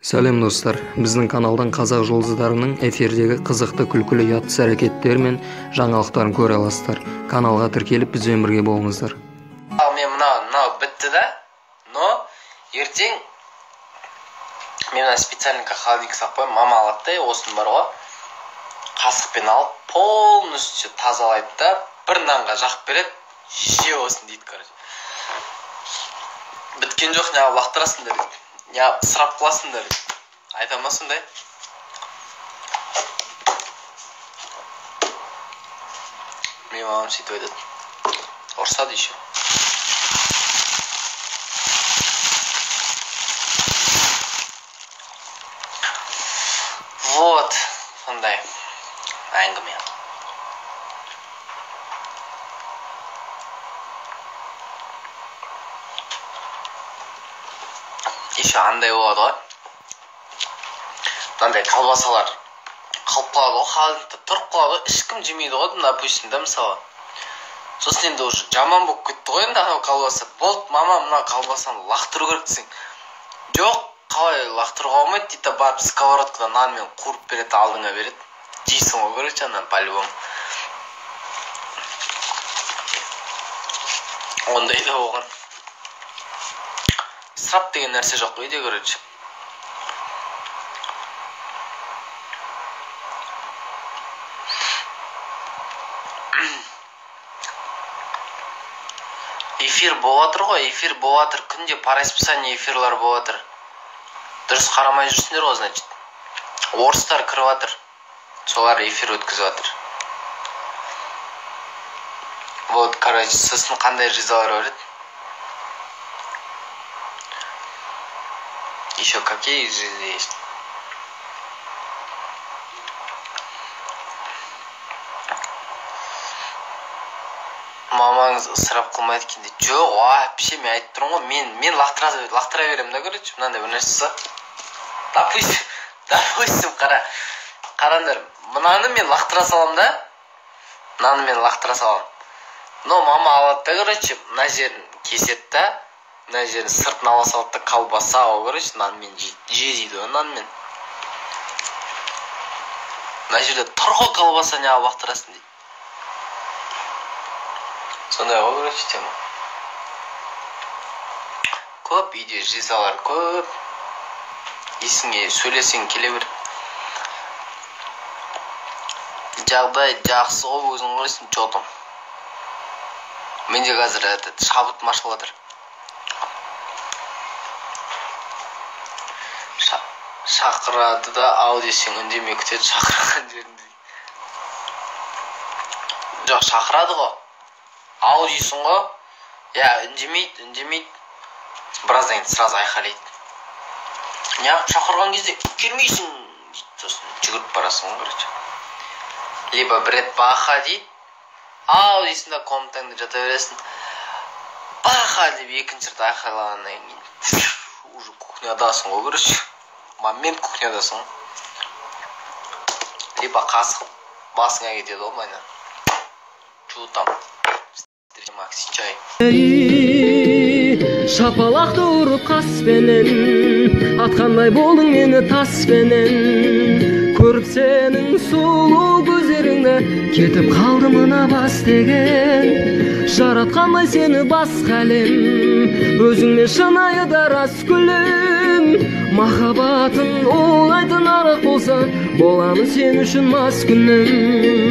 Сәлем достар, біздің каналдан қазақ жұлдыздарының эфирдегі қызықты күлкілі ұятсыз әрекеттер мен жаңалықтарын көре аласыздар. Каналға тіркеліп бізбен бірге болыңыздар. Мен мынау бітті да, но ертең мен специальненько холодильник салып қоямын, мама алады да, осыны бар ғой, қасықпен алып полностью тазалайды да, бір нанға жақып береді, же осыны дейді, короче. Біткен жоқ, не лақтырасыңдар дейді. Я сырап қыласыңдар дейді. Айта ма сондай? Мен мамам сөйтіп айтады. Ұрсады еще. Вот, сондай әңгіме. Еще андай болады ғой. Мынандай колбасалар қалып қалады ғой, халықта тұрып қалады ғой, ешкім жемейді ғой, допустим, да, мысалы. Сосын енді уже жаман болып кетті ғой енді анау колбаса. Болды, мама, мына колбасаны лақтыру керек десең. Жоқ, қалай лақтыруға болмайды дейді, барып сковородкадан нанмен қуырып береді, алдыңа береді. Жейсің ғой, короче, анан по-любому. Ондай да болған. Срап деген нәрсе жоқ қой, короче. Эфир болатыр ғой, эфир болатыр, күнде по расписанию эфирлар болатыр. Дұрыс қарамай жүрсіңдер ғой, значит. Орыстар кіріп жатыр, солар эфир өткізіп жатыр. Вот, короче, сосын қандай ризалар бар еді? Еще какие жизни есть? Мамаңыз ысырап қылмайды екен дейді. Жоқ, вообще мен айтып тұрмын ғой, мен лақтыра беремін да, короче, мынандай бір нәрсе. Допустим, қараңдар, мынаны мен лақтыра салам да, Но мама алады да, короче, мына жерін кеседі да, мына жерін сыртын ала салады да, колбаса ғой, короче, нанмен жейді ғой, нанмен. Мына жерде тұр ғой колбаса, не алып лақтырасың дейді. Сондай ғой, короче, тема. Көп үйде жизалар көп. Есіңе сөйлесең келе бер. Жағдай жақсы ғой, өзің көресің, жотым. Менде қазір шабыт машыл жатыр. Шақырады да, ау десең үндемей күтеді, шақырған жерінде. Жоқ, шақырады ғой. Ау дейсің ғой. Я, үндемейді. Біраздан кейін сразу айқайлайды. Неғып шақырған кезде келмейсің дейді. Сосын жүгіріп барасың ғой, короче. Либо бір рет баха дейді. Ау дейсің да, комнатаңда жата бересің. Баха деп екінші рет айқайлағаннан кейін уже кухнядасың ғой, короче. Момент кухнядасың. Либо қасқып басыңа кетеді ғой, майна. Чу там. Макси чай. Шапалақты ұрып қаспенен, атқандай болдың мені таспенен. Көріп сенің сұлу көздеріңді, кетіп қалды мына бас деген. Жаратқандай сені басқа әлем, өзіңмен шынайы да рас күлем. Махаббатын оңайтын арақ болса, боламын сен үшін мас күнім.